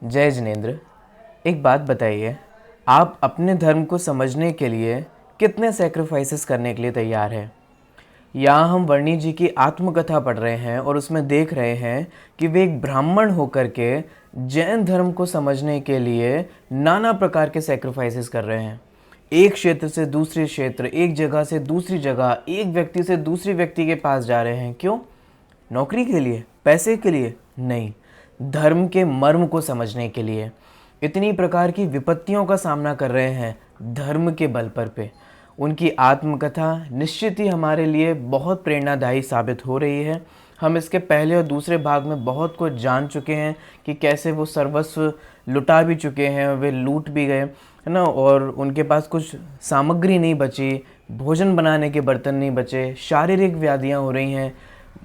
जय जिनेंद्र। एक बात बताइए, आप अपने धर्म को समझने के लिए कितने सेक्रीफाइसेस करने के लिए तैयार हैं? यहाँ हम वर्णी जी की आत्मकथा पढ़ रहे हैं और उसमें देख रहे हैं कि वे एक ब्राह्मण होकर के जैन धर्म को समझने के लिए नाना प्रकार के सेक्रीफाइसेस कर रहे हैं। एक क्षेत्र से दूसरे क्षेत्र, एक जगह से दूसरी जगह, एक व्यक्ति से दूसरी व्यक्ति के पास जा रहे हैं। क्यों? नौकरी के लिए? पैसे के लिए? नहीं, धर्म के मर्म को समझने के लिए। इतनी प्रकार की विपत्तियों का सामना कर रहे हैं धर्म के बल पर पे। उनकी आत्मकथा निश्चित ही हमारे लिए बहुत प्रेरणादायी साबित हो रही है। हम इसके पहले और दूसरे भाग में बहुत कुछ जान चुके हैं कि कैसे वो सर्वस्व लुटा भी चुके हैं, वे लूट भी गए, है ना, और उनके पास कुछ सामग्री नहीं बची, भोजन बनाने के बर्तन नहीं बचे, शारीरिक व्याधियाँ हो रही हैं।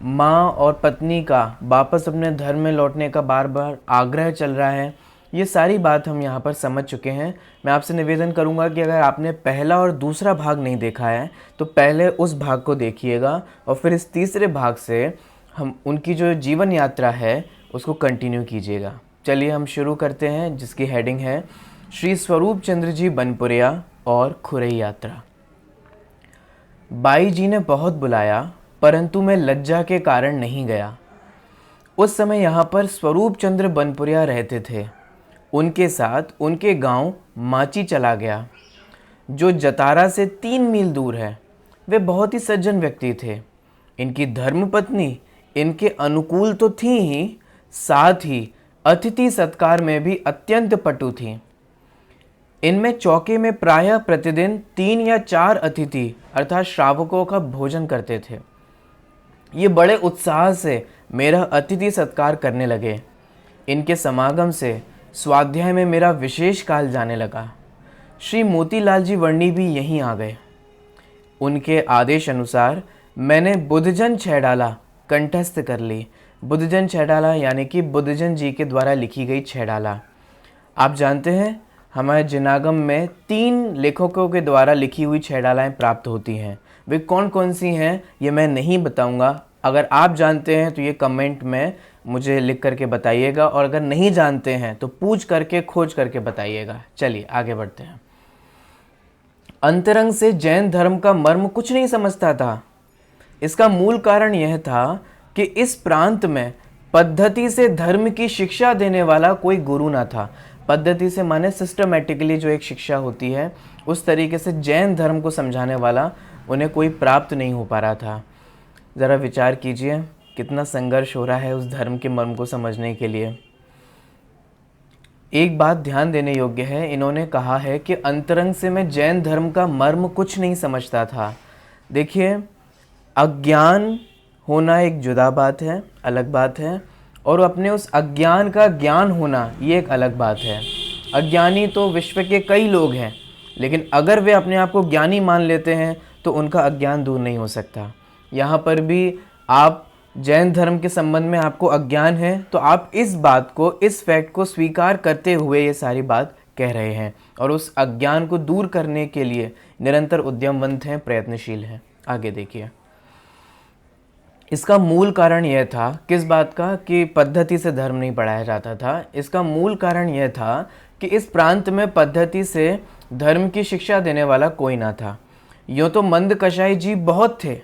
माँ और पत्नी का वापस अपने धर्म में लौटने का बार बार आग्रह चल रहा है। ये सारी बात हम यहाँ पर समझ चुके हैं। मैं आपसे निवेदन करूँगा कि अगर आपने पहला और दूसरा भाग नहीं देखा है तो पहले उस भाग को देखिएगा और फिर इस तीसरे भाग से हम उनकी जो जीवन यात्रा है उसको कंटिन्यू कीजिएगा। चलिए हम शुरू करते हैं, जिसकी हेडिंग है श्री स्वरूप चंद्र जी बनपुरिया और खुरई यात्रा। बाई जी ने बहुत बुलाया परंतु मैं लज्जा के कारण नहीं गया। उस समय यहाँ पर स्वरूप चंद्र बनपुरिया रहते थे। उनके साथ उनके गांव माची चला गया, जो जतारा से 3 मील दूर है। वे बहुत ही सज्जन व्यक्ति थे। इनकी धर्मपत्नी इनके अनुकूल तो थी ही, साथ ही अतिथि सत्कार में भी अत्यंत पटु थी। इनमें चौके में प्रायः प्रतिदिन 3 या 4 अतिथि अर्थात श्रावकों का भोजन करते थे। ये बड़े उत्साह से मेरा अतिथि सत्कार करने लगे। इनके समागम से स्वाध्याय में मेरा विशेष काल जाने लगा। श्री मोतीलाल जी वर्णी भी यहीं आ गए। उनके आदेश अनुसार मैंने बुद्धजन छैडाला कंठस्थ कर ली। बुद्धजन छैडाला यानी कि बुद्धजन जी के द्वारा लिखी गई छैडाला। आप जानते हैं हमारे जिनागम में 3 लेखकों के द्वारा लिखी हुई छैडालाएँ प्राप्त होती हैं। वे कौन कौन सी हैं ये मैं नहीं बताऊंगा। अगर आप जानते हैं तो ये कमेंट में मुझे लिख करके बताइएगा, और अगर नहीं जानते हैं तो पूछ करके खोज करके बताइएगा। चलिए आगे बढ़ते हैं। अंतरंग से जैन धर्म का मर्म कुछ नहीं समझता था। इसका मूल कारण यह था कि इस प्रांत में पद्धति से धर्म की शिक्षा देने वाला कोई गुरु ना था। पद्धति से माने सिस्टमेटिकली जो एक शिक्षा होती है, उस तरीके से जैन धर्म को समझाने वाला उन्हें कोई प्राप्त नहीं हो पा रहा था। ज़रा विचार कीजिए कितना संघर्ष हो रहा है उस धर्म के मर्म को समझने के लिए। एक बात ध्यान देने योग्य है, इन्होंने कहा है कि अंतरंग से मैं जैन धर्म का मर्म कुछ नहीं समझता था। देखिए, अज्ञान होना एक जुदा बात है, अलग बात है, और अपने उस अज्ञान का ज्ञान होना ये एक अलग बात है। अज्ञानी तो विश्व के कई लोग हैं, लेकिन अगर वे अपने आप को ज्ञानी मान लेते हैं तो उनका अज्ञान दूर नहीं हो सकता। यहाँ पर भी आप जैन धर्म के संबंध में आपको अज्ञान है तो आप इस बात को, इस फैक्ट को स्वीकार करते हुए ये सारी बात कह रहे हैं, और उस अज्ञान को दूर करने के लिए निरंतर उद्यमवंत हैं, प्रयत्नशील हैं। आगे देखिए, इसका मूल कारण यह था, किस बात का, कि पद्धति से धर्म नहीं पढ़ाया जाता था। इसका मूल कारण यह था कि इस प्रांत में पद्धति से धर्म की शिक्षा देने वाला कोई ना था। यूँ तो मंद कशाई जी बहुत थे,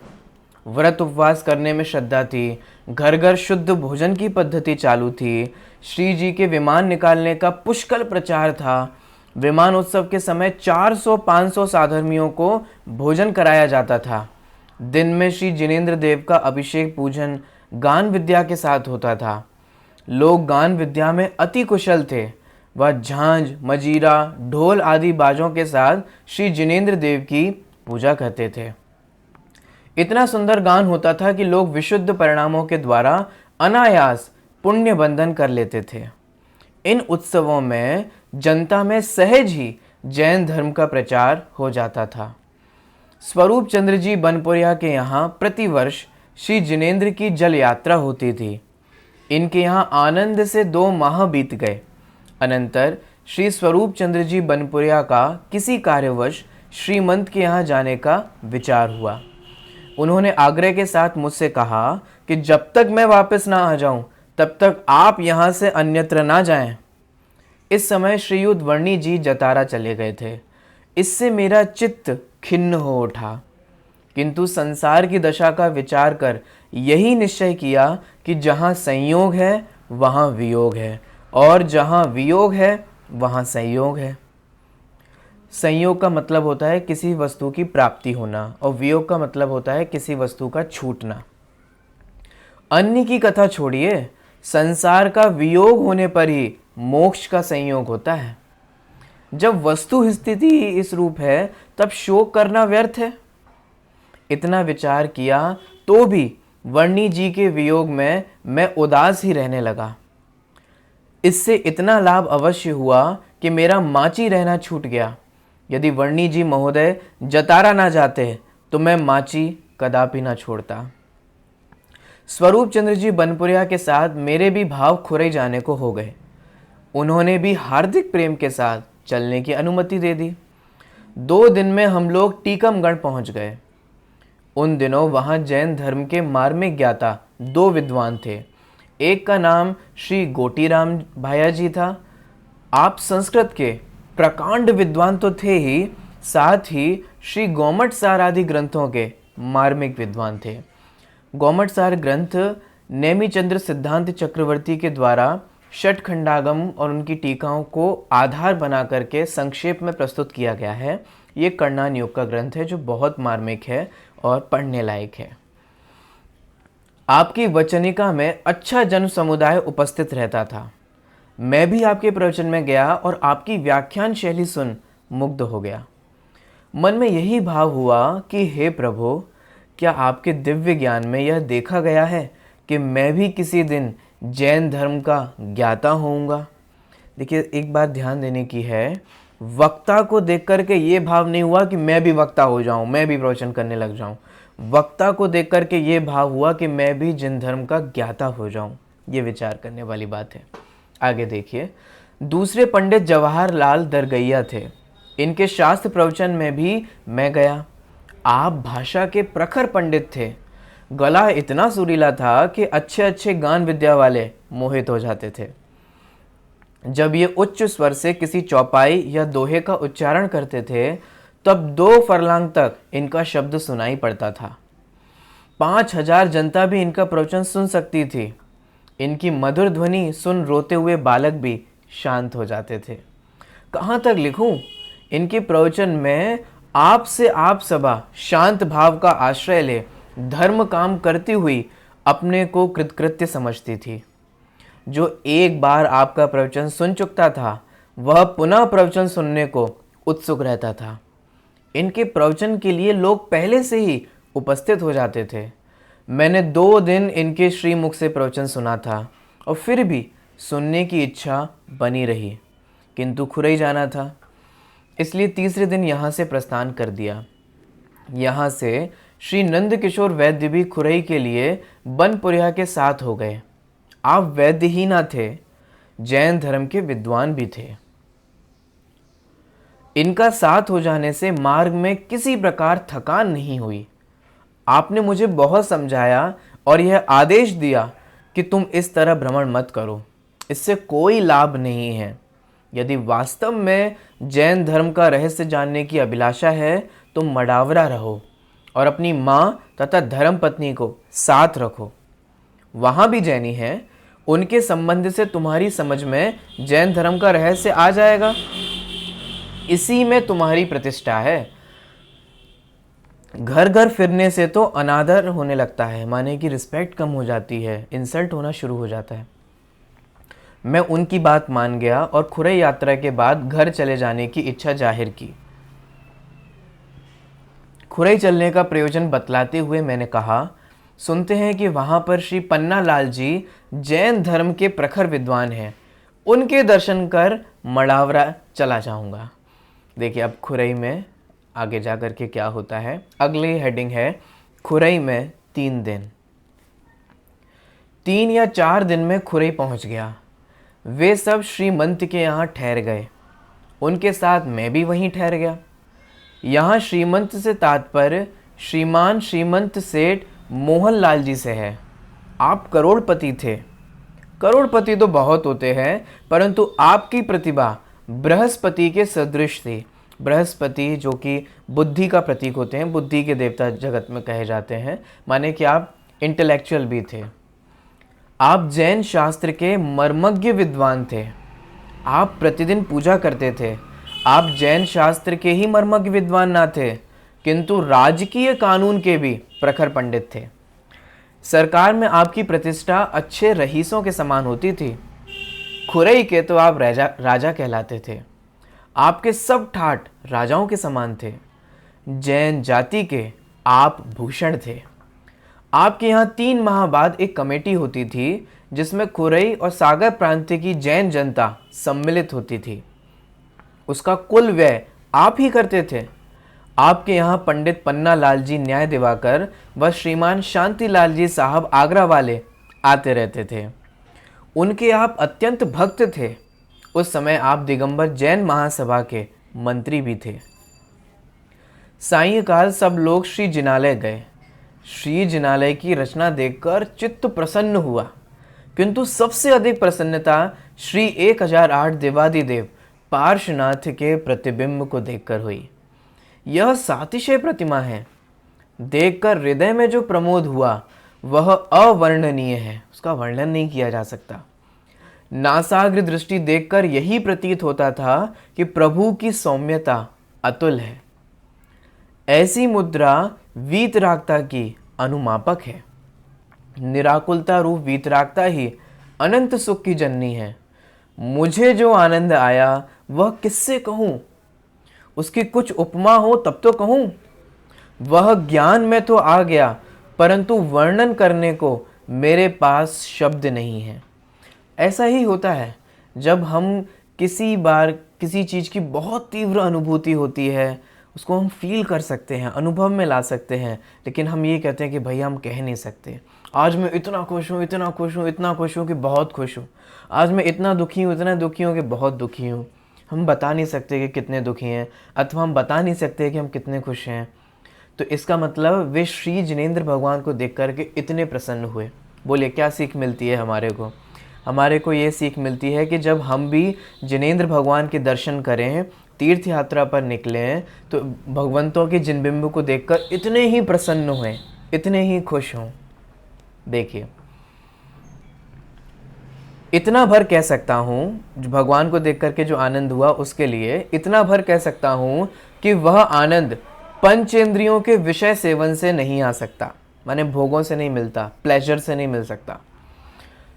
व्रत उपवास करने में श्रद्धा थी, घर घर शुद्ध भोजन की पद्धति चालू थी, श्री जी के विमान निकालने का पुष्कल प्रचार था। विमान उत्सव के समय 400-500 साधर्मियों को भोजन कराया जाता था। दिन में श्री जिनेंद्र देव का अभिषेक पूजन गान विद्या के साथ होता था। लोग गान विद्या में अति कुशल थे। वह झांझ, मजीरा, ढोल आदि बाजों के साथ श्री जिनेंद्र देव की पूजा करते थे। इतना सुंदर गान होता था कि लोग विशुद्ध परिणामों के द्वारा अनायास पुण्य बंधन कर लेते थे। इन उत्सवों में जनता में सहज ही जैन धर्म का प्रचार हो जाता था। स्वरूप चंद्र जी बनपुरिया के यहाँ प्रतिवर्ष श्री जिनेंद्र की जल यात्रा होती थी। इनके यहाँ आनंद से 2 माह बीत गए। अनंतर श्री स्वरूप चंद्र जी बनपुरिया का किसी कार्यवश श्रीमंत के यहाँ जाने का विचार हुआ। उन्होंने आग्रह के साथ मुझसे कहा कि जब तक मैं वापस ना आ जाऊं तब तक आप यहाँ से अन्यत्र ना जाएं। इस समय श्रीयुत वर्णी जी जतारा चले गए थे। इससे मेरा चित्त खिन्न हो उठा, किंतु संसार की दशा का विचार कर यही निश्चय किया कि जहाँ संयोग है वहाँ वियोग है, और जहाँ वियोग है वहाँ संयोग है। संयोग का मतलब होता है किसी वस्तु की प्राप्ति होना, और वियोग का मतलब होता है किसी वस्तु का छूटना। अन्य की कथा छोड़िए, संसार का वियोग होने पर ही मोक्ष का संयोग होता है। जब वस्तु स्थिति ही इस रूप है तब शोक करना व्यर्थ है। इतना विचार किया तो भी वर्णी जी के वियोग में मैं उदास ही रहने लगा। इससे इतना लाभ अवश्य हुआ कि मेरा माची रहना छूट गया। यदि वर्णी जी महोदय जतारा ना जाते तो मैं माची कदापि ना छोड़ता। स्वरूप चंद्र जी बनपुरिया के साथ मेरे भी भाव खुरे जाने को हो गए। उन्होंने भी हार्दिक प्रेम के साथ चलने की अनुमति दे दी। 2 दिन में हम लोग टीकमगढ़ पहुंच गए। उन दिनों वहां जैन धर्म के मार्मिक ज्ञाता 2 विद्वान थे। एक का नाम श्री गोटीराम भाया जी था। आप संस्कृत के प्रकांड विद्वान तो थे ही, साथ ही श्री गोमट सार आदि ग्रंथों के मार्मिक विद्वान थे। गोमट सार ग्रंथ नेमिचंद्र सिद्धांत चक्रवर्ती के द्वारा षटखंडागम और उनकी टीकाओं को आधार बना करके संक्षेप में प्रस्तुत किया गया है। ये कर्णान योग का ग्रंथ है जो बहुत मार्मिक है और पढ़ने लायक है। आपकी वचनिका में अच्छा जन समुदाय उपस्थित रहता था। मैं भी आपके प्रवचन में गया और आपकी व्याख्यान शैली सुन मुग्ध हो गया। मन में यही भाव हुआ कि हे प्रभु, क्या आपके दिव्य ज्ञान में यह देखा गया है कि मैं भी किसी दिन जैन धर्म का ज्ञाता होऊंगा। देखिए, एक बात ध्यान देने की है, वक्ता को देख करके ये भाव नहीं हुआ कि मैं भी वक्ता हो जाऊं, मैं भी प्रवचन करने लग जाऊं। वक्ता को देख करके ये भाव हुआ कि मैं भी जैन धर्म का ज्ञाता हो जाऊं। ये विचार करने वाली बात है। आगे देखिए, दूसरे पंडित जवाहर लाल दरगैया थे। इनके शास्त्र प्रवचन में भी मैं गया। आप भाषा के प्रखर पंडित थे। गला इतना सुरीला था कि अच्छे अच्छे गान विद्या वाले मोहित हो जाते थे। जब ये उच्च स्वर से किसी चौपाई या दोहे का उच्चारण करते थे तब 2 फरलांग तक इनका शब्द सुनाई पड़ता था। 5000 जनता भी इनका प्रवचन सुन सकती थी। इनकी मधुर ध्वनि सुन रोते हुए बालक भी शांत हो जाते थे। कहाँ तक लिखूं? इनके प्रवचन में आप से आप सभा शांत भाव का आश्रय ले धर्म काम करती हुई अपने को कृतकृत्य समझती थी। जो एक बार आपका प्रवचन सुन चुकता था वह पुनः प्रवचन सुनने को उत्सुक रहता था। इनके प्रवचन के लिए लोग पहले से ही उपस्थित हो जाते थे। मैंने 2 दिन इनके श्रीमुख से प्रवचन सुना था और फिर भी सुनने की इच्छा बनी रही, किंतु खुरई जाना था, इसलिए तीसरे दिन यहाँ से प्रस्थान कर दिया। यहाँ से श्री नंद किशोर वैद्य भी खुरई के लिए बनपुरिया के साथ हो गए। आप वैद्य ही ना थे, जैन धर्म के विद्वान भी थे। इनका साथ हो जाने से मार्ग में किसी प्रकार थकान नहीं हुई। आपने मुझे बहुत समझाया और यह आदेश दिया कि तुम इस तरह भ्रमण मत करो, इससे कोई लाभ नहीं है। यदि वास्तव में जैन धर्म का रहस्य जानने की अभिलाषा है तो मडावरा रहो और अपनी माँ तथा धर्म पत्नी को साथ रखो। वहाँ भी जैनी हैं, उनके संबंध से तुम्हारी समझ में जैन धर्म का रहस्य आ जाएगा। इसी में तुम्हारी प्रतिष्ठा है। घर घर फिरने से तो अनादर होने लगता है, माने कि रिस्पेक्ट कम हो जाती है, इंसल्ट होना शुरू हो जाता है। मैं उनकी बात मान गया और खुरई यात्रा के बाद घर चले जाने की इच्छा जाहिर की। खुरई चलने का प्रयोजन बतलाते हुए मैंने कहा, सुनते हैं कि वहाँ पर श्री पन्ना लाल जी जैन धर्म के प्रखर विद्वान हैं, उनके दर्शन कर मड़ावरा चला जाऊंगा। देखिए, अब खुरई में आगे जा कर के क्या होता है। अगली हेडिंग है खुरई में 3 दिन। 3 या 4 दिन में खुरई पहुंच गया। वे सब श्रीमंत के यहाँ ठहर गए। उनके साथ मैं भी वहीं ठहर गया। यहाँ श्रीमंत से तात्पर्य श्रीमान श्रीमंत सेठ मोहन लाल जी से है। आप करोड़पति थे। करोड़पति तो बहुत होते हैं, परंतु आपकी प्रतिभा बृहस्पति के सदृश थी। बृहस्पति जो कि बुद्धि का प्रतीक होते हैं, बुद्धि के देवता जगत में कहे जाते हैं, माने कि आप इंटेलेक्चुअल भी थे। आप जैन शास्त्र के मर्मज्ञ विद्वान थे। आप प्रतिदिन पूजा करते थे। आप जैन शास्त्र के ही मर्मज्ञ विद्वान ना थे, किंतु राजकीय कानून के भी प्रखर पंडित थे। सरकार में आपकी प्रतिष्ठा अच्छे रईसों के समान होती थी। खुरई के तो आप राजा कहलाते थे। आपके सब ठाट राजाओं के समान थे। जैन जाति के आप भूषण थे। आपके यहाँ 3 माह बाद एक कमेटी होती थी जिसमें खुरई और सागर प्रांत की जैन जनता सम्मिलित होती थी। उसका कुल व्यय आप ही करते थे। आपके यहाँ पंडित पन्ना लाल जी न्याय दिवाकर व श्रीमान शांतिलाल जी साहब आगरा वाले आते रहते थे। उनके आप अत्यंत भक्त थे। उस समय आप दिगंबर जैन महासभा के मंत्री भी थे। सायंकाल सब लोग श्री जिनालय गए। श्री जिनालय की रचना देखकर चित्त प्रसन्न हुआ, किंतु सबसे अधिक प्रसन्नता श्री 1008 देवादिदेव पार्श्वनाथ के प्रतिबिंब को देखकर हुई। यह सातिशय प्रतिमा है। देखकर हृदय में जो प्रमोद हुआ वह अवर्णनीय है, उसका वर्णन नहीं किया जा सकता। नासाग्र दृष्टि देखकर यही प्रतीत होता था कि प्रभु की सौम्यता अतुल है। ऐसी मुद्रा वीतरागता की अनुमापक है। निराकुलता रूप वीतरागता ही अनंत सुख की जननी है। मुझे जो आनंद आया वह किससे कहूँ? उसकी कुछ उपमा हो तब तो कहूँ। वह ज्ञान में तो आ गया, परंतु वर्णन करने को मेरे पास शब्द नहीं है। ऐसा ही होता है जब हम किसी चीज़ की बहुत तीव्र अनुभूति होती है, उसको हम फील कर सकते हैं, अनुभव में ला सकते हैं, लेकिन हम ये कहते हैं कि भैया हम कह नहीं सकते। आज मैं इतना खुश हूँ, इतना खुश हूँ, इतना खुश हूँ कि बहुत खुश हूँ। आज मैं इतना दुखी हूँ, इतना दुखी हूँ कि बहुत दुखी हूँ। हम बता नहीं सकते कि कितने दुखी हैं, अथवा हम बता नहीं सकते कि हम कितने खुश हैं। तो इसका मतलब वे श्री जिनेंद्र भगवान को देख करके इतने प्रसन्न हुए। बोलिए क्या सीख मिलती है हमारे को? हमारे को ये सीख मिलती है कि जब हम भी जिनेंद्र भगवान के दर्शन करें, तीर्थ यात्रा पर निकलें, तो भगवंतों के जिनबिंब को देखकर इतने ही प्रसन्न हुए, इतने ही खुश हों। देखिए, इतना भर कह सकता हूँ भगवान को देख करके जो आनंद हुआ उसके लिए, इतना भर कह सकता हूँ कि वह आनंद पंचेंद्रियों के विषय सेवन से नहीं आ सकता, माने भोगों से नहीं मिलता, प्लेजर से नहीं मिल सकता।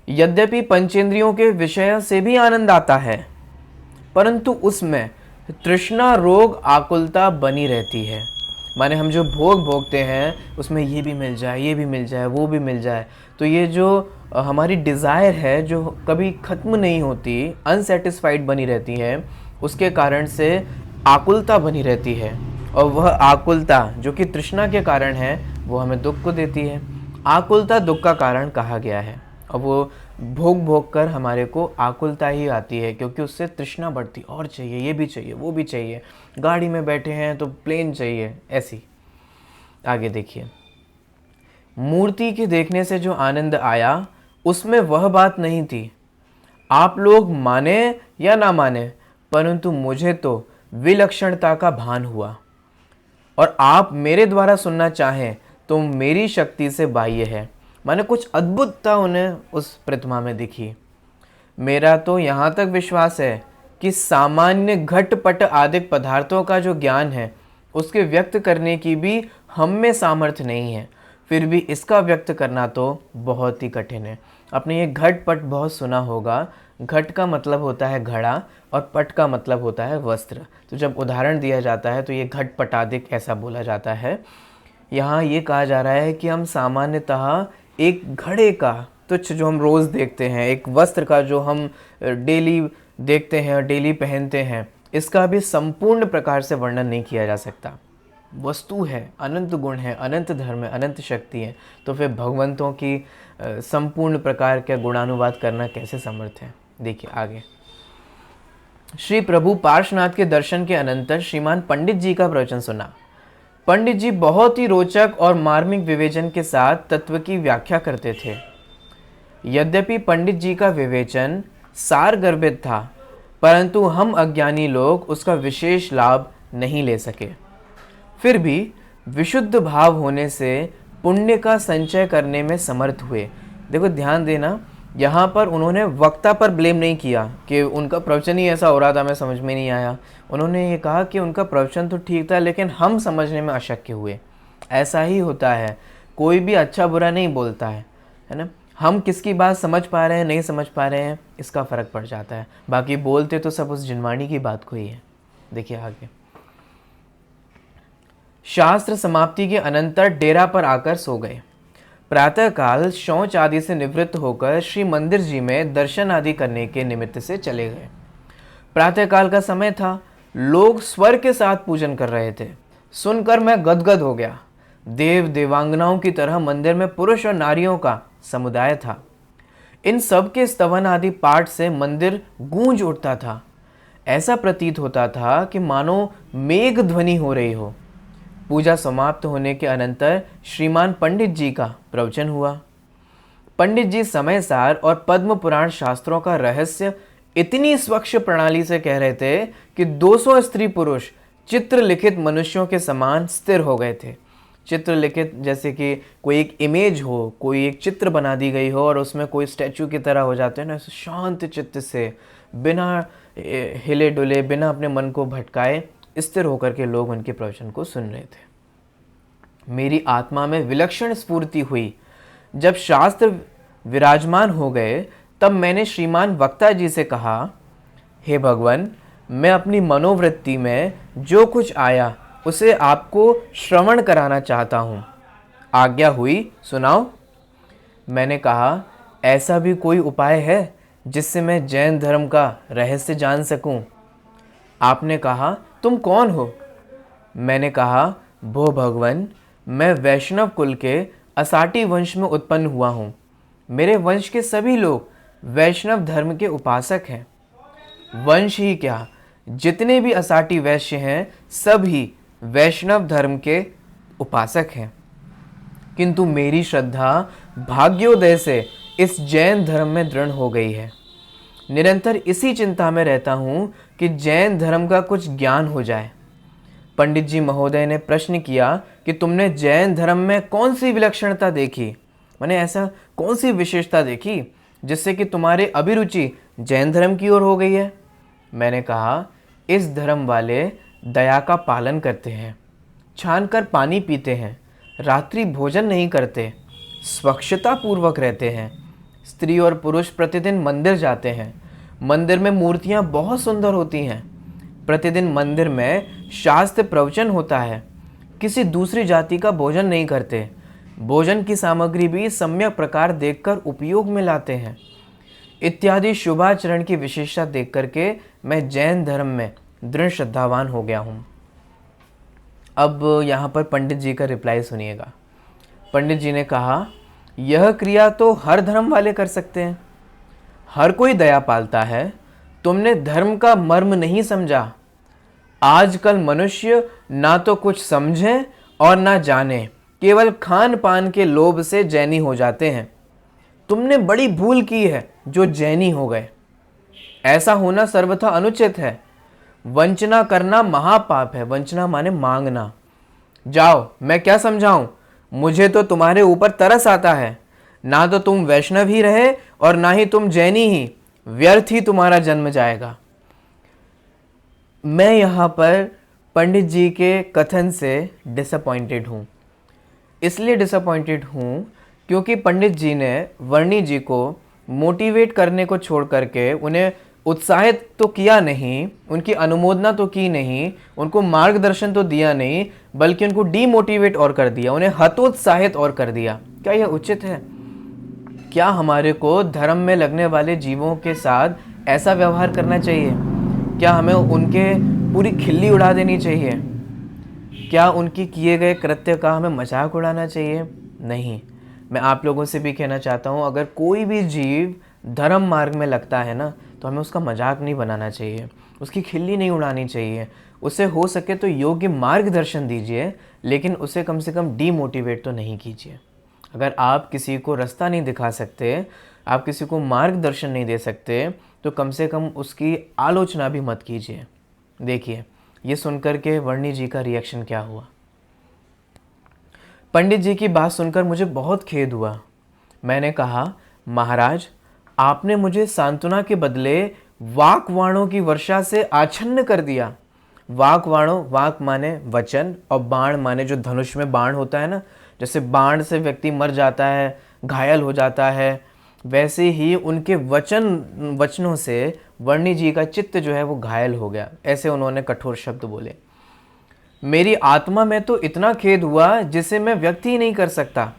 यद्यपि पंचेंद्रियों के विषय से भी आनंद आता है, परंतु उसमें तृष्णा रोग आकुलता बनी रहती है। माने हम जो भोग भोगते हैं उसमें ये भी मिल जाए, ये भी मिल जाए, वो भी मिल जाए, तो ये जो हमारी डिज़ायर है जो कभी ख़त्म नहीं होती, अनसेटिस्फाइड बनी रहती है, उसके कारण से आकुलता बनी रहती है। और वह आकुलता जो कि तृष्णा के कारण है वो हमें दुख को देती है। आकुलता दुख का कारण कहा गया है, और वो भोग भोग कर हमारे को आकुलता ही आती है, क्योंकि उससे तृष्णा बढ़ती, और चाहिए, ये भी चाहिए, वो भी चाहिए, गाड़ी में बैठे हैं तो प्लेन चाहिए, ऐसी। आगे देखिए, मूर्ति के देखने से जो आनंद आया उसमें वह बात नहीं थी। आप लोग माने या ना माने, परंतु मुझे तो विलक्षणता का भान हुआ, और आप मेरे द्वारा सुनना चाहें तो मेरी शक्ति से बाह्य है। माने कुछ अद्भुतता उन्हें उस प्रतिमा में दिखी। मेरा तो यहाँ तक विश्वास है कि सामान्य घटपट आदि पदार्थों का जो ज्ञान है उसके व्यक्त करने की भी हम में सामर्थ्य नहीं है, फिर भी इसका व्यक्त करना तो बहुत ही कठिन है। आपने ये घटपट बहुत सुना होगा। घट का मतलब होता है घड़ा और पट का मतलब होता है वस्त्र। तो जब उदाहरण दिया जाता है तो ये घटपटादिक ऐसा बोला जाता है। यहाँ ये कहा जा रहा है कि हम सामान्यतः एक घड़े का तुच्छ जो हम रोज़ देखते हैं, एक वस्त्र का जो हम डेली देखते हैं और डेली पहनते हैं, इसका भी संपूर्ण प्रकार से वर्णन नहीं किया जा सकता। वस्तु है, अनंत गुण है, अनंत धर्म है, अनंत शक्ति है, तो फिर भगवंतों की संपूर्ण प्रकार का गुणानुवाद करना कैसे समर्थ है। देखिए आगे, श्री प्रभु पार्श्वनाथ के दर्शन के अनंतर श्रीमान पंडित जी का प्रवचन सुना। पंडित जी बहुत ही रोचक और मार्मिक विवेचन के साथ तत्व की व्याख्या करते थे। यद्यपि पंडित जी का विवेचन सार गर्भित था, परंतु हम अज्ञानी लोग उसका विशेष लाभ नहीं ले सके। फिर भी विशुद्ध भाव होने से पुण्य का संचय करने में समर्थ हुए। देखो ध्यान देना, यहाँ पर उन्होंने वक्ता पर ब्लेम नहीं किया कि उनका प्रवचन ही ऐसा हो रहा था, मैं समझ में नहीं आया। उन्होंने ये कहा कि उनका प्रवचन तो ठीक था, लेकिन हम समझने में अशक्य हुए। ऐसा ही होता है, कोई भी अच्छा बुरा नहीं बोलता है ना। हम किसकी बात समझ पा रहे हैं, नहीं समझ पा रहे हैं, इसका फ़र्क पड़ जाता है। बाकी बोलते तो सब उस जिनवाणी की बात को ही है। देखिए आगे, शास्त्र समाप्ति के अनंतर डेरा पर आकर सो गए। प्रातःकाल शौच आदि से निवृत्त होकर श्री मंदिर जी में दर्शन आदि करने के निमित्त से चले गए। प्रातःकाल का समय था, लोग स्वर के साथ पूजन कर रहे थे। सुनकर मैं गदगद हो गया। देव देवांगनाओं की तरह मंदिर में पुरुष और नारियों का समुदाय था। इन सब के स्तवन आदि पाठ से मंदिर गूंज उठता था। ऐसा प्रतीत होता था कि मानो मेघ ध्वनि हो रही हो। पूजा समाप्त होने के अनंतर श्रीमान पंडित जी का प्रवचन हुआ। पंडित जी समय सार और पद्म पुराण शास्त्रों का रहस्य इतनी स्वच्छ प्रणाली से कह रहे थे कि 200 स्त्री पुरुष चित्र लिखित मनुष्यों के समान स्थिर हो गए थे। चित्र लिखित जैसे कि कोई एक इमेज हो, कोई एक चित्र बना दी गई हो और उसमें कोई स्टैचू की तरह हो जाते हैं ना, शांत चित्त से, बिना हिले डुले, बिना अपने मन को भटकाए स्थिर होकर के लोग उनके प्रवचन को सुन रहे थे। मेरी आत्मा में विलक्षण स्फूर्ति हुई। जब शास्त्र विराजमान हो गए तब मैंने श्रीमान वक्ता जी से कहा, हे भगवान, मैं अपनी मनोवृत्ति में जो कुछ आया उसे आपको श्रवण कराना चाहता हूँ। आज्ञा हुई, सुनाओ। मैंने कहा, ऐसा भी कोई उपाय है जिससे मैं जैन धर्म का रहस्य जान सकूं? आपने कहा, तुम कौन हो? मैंने कहा, भो भगवान, मैं वैष्णव कुल के असाटी वंश में उत्पन्न हुआ हूँ। मेरे वंश के सभी लोग वैष्णव धर्म के उपासक हैं। वंश ही क्या, जितने भी असाटी वैश्य हैं सब ही वैष्णव धर्म के उपासक हैं। किंतु मेरी श्रद्धा भाग्योदय से इस जैन धर्म में दृढ़ हो गई है। निरंतर इसी चिंता में रहता हूँ कि जैन धर्म का कुछ ज्ञान हो जाए। पंडित जी महोदय ने प्रश्न किया कि तुमने जैन धर्म में कौन सी विलक्षणता देखी, माने ऐसा कौन सी विशेषता देखी जिससे कि तुम्हारी अभिरुचि जैन धर्म की ओर हो गई है? मैंने कहा, इस धर्म वाले दया का पालन करते हैं, छानकर पानी पीते हैं, रात्रि भोजन नहीं करते, स्वच्छता पूर्वक रहते हैं। स्त्री और पुरुष प्रतिदिन मंदिर जाते हैं। मंदिर में मूर्तियां बहुत सुंदर होती हैं। प्रतिदिन मंदिर में शास्त्र प्रवचन होता है। किसी दूसरी जाति का भोजन नहीं करते। भोजन की सामग्री भी सम्यक प्रकार देखकर उपयोग में लाते हैं। इत्यादि शुभाचरण की विशेषता देख करके मैं जैन धर्म में दृढ़ श्रद्धावान हो गया हूँ। अब यहाँ पर पंडित जी का रिप्लाई सुनिएगा। पंडित जी ने कहा, यह क्रिया तो हर धर्म वाले कर सकते हैं, हर कोई दया पालता है। तुमने धर्म का मर्म नहीं समझा। आजकल मनुष्य ना तो कुछ समझे और ना जाने, केवल खान पान के लोभ से जैनी हो जाते हैं। तुमने बड़ी भूल की है जो जैनी हो गए। ऐसा होना सर्वथा अनुचित है। वंचना करना महापाप है। वंचना माने मांगना। जाओ, मैं क्या समझाऊं? मुझे तो तुम्हारे ऊपर तरस आता है। ना तो तुम वैष्णव ही रहे और ना ही तुम जैनी ही। व्यर्थ ही तुम्हारा जन्म जाएगा। मैं यहाँ पर पंडित जी के कथन से डिसअपॉइंटेड हूँ। इसलिए डिसअपॉइंटेड हूँ क्योंकि पंडित जी ने वर्णी जी को मोटिवेट करने को छोड़ करके उन्हें उत्साहित तो किया नहीं, उनकी अनुमोदना तो की नहीं, उनको मार्गदर्शन तो दिया नहीं, बल्कि उनको डीमोटिवेट और कर दिया, उन्हें हतोत्साहित और कर दिया। क्या यह उचित है? क्या हमारे को धर्म में लगने वाले जीवों के साथ ऐसा व्यवहार करना चाहिए? क्या हमें उनके पूरी खिल्ली उड़ा देनी चाहिए? क्या उनकी किए गए कृत्य का हमें मजाक उड़ाना चाहिए? नहीं। मैं आप लोगों से भी कहना चाहता हूँ, अगर कोई भी जीव धर्म मार्ग में लगता है ना, तो हमें उसका मजाक नहीं बनाना चाहिए, उसकी खिल्ली नहीं उड़ानी चाहिए। उसे हो सके तो योग्य मार्गदर्शन दीजिए, लेकिन उसे कम से कम डीमोटिवेट तो नहीं कीजिए। अगर आप किसी को रास्ता नहीं दिखा सकते आप किसी को मार्गदर्शन नहीं दे सकते तो कम से कम उसकी आलोचना भी मत कीजिए। देखिए ये सुनकर के वर्णी जी का रिएक्शन क्या हुआ। पंडित जी की बात सुनकर मुझे बहुत खेद हुआ। मैंने कहा, महाराज आपने मुझे सांत्वना के बदले वाकवाणों की वर्षा से आच्छन्न कर दिया। वाकवाणों, वाक माने वचन और बाण माने जो धनुष में बाण होता है ना, जैसे बाण से व्यक्ति मर जाता है, घायल हो जाता है, वैसे ही उनके वचनों से वर्णी जी का चित्त जो है वो घायल हो गया। ऐसे उन्होंने कठोर शब्द बोले। मेरी आत्मा में तो इतना खेद हुआ जिसे मैं व्यक्त ही नहीं कर सकता।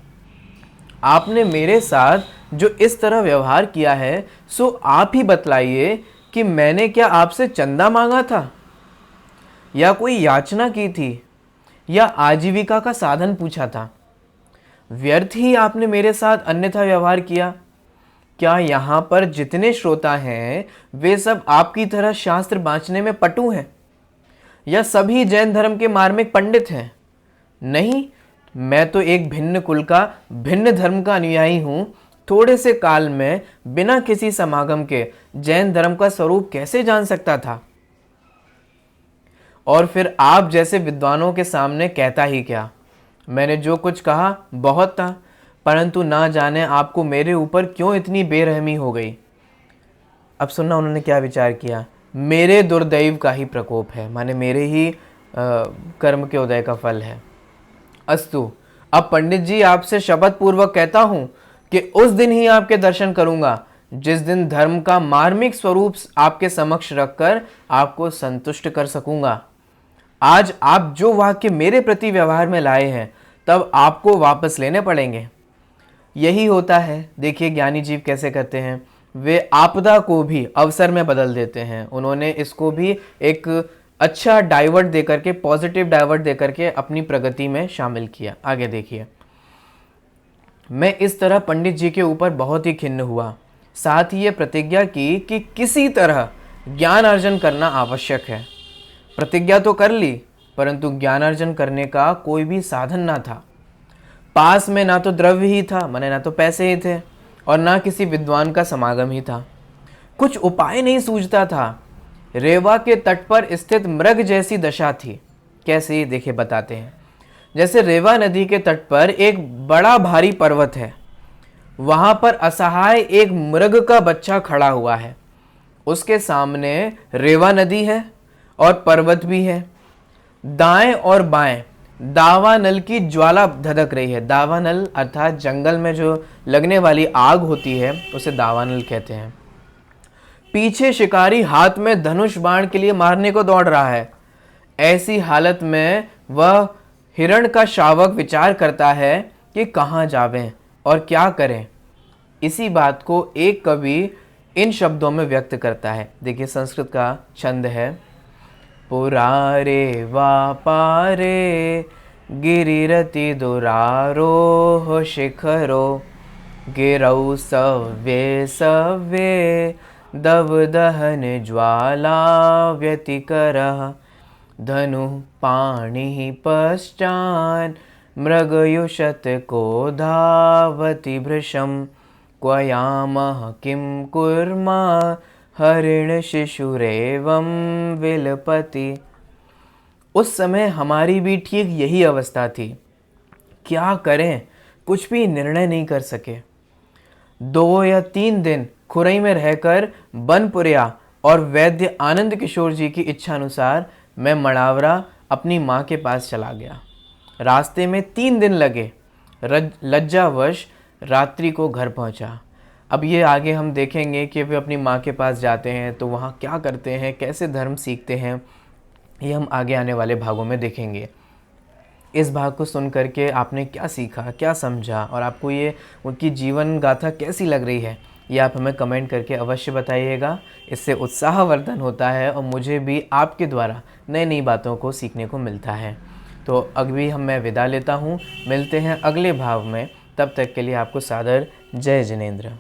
आपने मेरे साथ जो इस तरह व्यवहार किया है, सो आप ही बतलाइए कि मैंने क्या आपसे चंदा मांगा था या कोई याचना की थी या आजीविका का साधन पूछा था। व्यर्थ ही आपने मेरे साथ अन्यथा व्यवहार किया। क्या यहाँ पर जितने श्रोता हैं वे सब आपकी तरह शास्त्र बांचने में पटु हैं या सभी जैन धर्म के मार्मिक पंडित हैं? नहीं, मैं तो एक भिन्न कुल का, भिन्न धर्म का अनुयायी हूं। थोड़े से काल में बिना किसी समागम के जैन धर्म का स्वरूप कैसे जान सकता था? और फिर आप जैसे विद्वानों के सामने कहता ही क्या? मैंने जो कुछ कहा बहुत था, परंतु ना जाने आपको मेरे ऊपर क्यों इतनी बेरहमी हो गई। अब सुनना उन्होंने क्या विचार किया। मेरे दुर्दैव का ही प्रकोप है, माने मेरे ही कर्म के उदय का फल है। अस्तु, अब पंडित जी आपसे शपथ पूर्वक कहता हूं कि उस दिन ही आपके दर्शन करूंगा जिस दिन धर्म का मार्मिक स्वरूप आपके समक्ष रखकर आपको संतुष्ट कर सकूंगा। आज आप जो वाक्य मेरे प्रति व्यवहार में लाए हैं तब आपको वापस लेने पड़ेंगे। यही होता है। देखिए ज्ञानी जीव कैसे करते हैं, वे आपदा को भी अवसर में बदल देते हैं। उन्होंने इसको भी एक अच्छा डाइवर्ट देकर के, पॉजिटिव डाइवर्ट देकर के अपनी प्रगति में शामिल किया। आगे देखिए, मैं इस तरह पंडित जी के ऊपर बहुत ही खिन्न हुआ। साथ ही ये प्रतिज्ञा की कि किसी तरह ज्ञान अर्जन करना आवश्यक है। प्रतिज्ञा तो कर ली, परंतु ज्ञान अर्जन करने का कोई भी साधन ना था। पास में ना तो द्रव्य ही था, माने ना तो पैसे ही थे, और ना किसी विद्वान का समागम ही था। कुछ उपाय नहीं सूझता था। रेवा के तट पर स्थित मृग जैसी दशा थी। कैसे, देखिए बताते हैं। जैसे रेवा नदी के तट पर एक बड़ा भारी पर्वत है, वहां पर असहाय एक मृग का बच्चा खड़ा हुआ है। उसके सामने रेवा नदी है और पर्वत भी है। दाएं और बाएं दावानल की ज्वाला धधक रही है। दावानल अर्थात जंगल में जो लगने वाली आग होती है उसे दावानल कहते हैं। पीछे शिकारी हाथ में धनुष बाण के लिए मारने को दौड़ रहा है। ऐसी हालत में वह हिरण का शावक विचार करता है कि कहाँ जावें और क्या करें। इसी बात को एक कवि इन शब्दों में व्यक्त करता है। देखिए संस्कृत का छंद है, पुरारे वापारे गिरिरति दुरारोह शिखरो गिरौ सव्ये सव्ये दव दहन ज्वाला व्यतिकरः धनु पाणि पश्चान् मृगयुषत को धावति भृशं क्वयामः किं कुर्मः हरिण शिशुरेवं विलपति। उस समय हमारी भी ठीक यही अवस्था थी। क्या करें, कुछ भी निर्णय नहीं कर सके। 2 या 3 दिन खुरई में रहकर बनपुरिया और वैद्य आनंद किशोर जी की इच्छा अनुसार मैं मड़ावरा अपनी माँ के पास चला गया। रास्ते में 3 दिन लगे। लज्जावश रात्रि को घर पहुँचा। अब ये आगे हम देखेंगे कि वे अपनी माँ के पास जाते हैं तो वहाँ क्या करते हैं, कैसे धर्म सीखते हैं, ये हम आगे आने वाले भागों में देखेंगे। इस भाग को सुन करके आपने क्या सीखा, क्या समझा और आपको ये उनकी जीवन गाथा कैसी लग रही है, ये आप हमें कमेंट करके अवश्य बताइएगा। इससे उत्साहवर्धन होता है और मुझे भी आपके द्वारा नई नई बातों को सीखने को मिलता है। तो अभी मैं विदा लेता हूँ। मिलते हैं अगले भाग में। तब तक के लिए आपको सादर जय जिनेंद्र।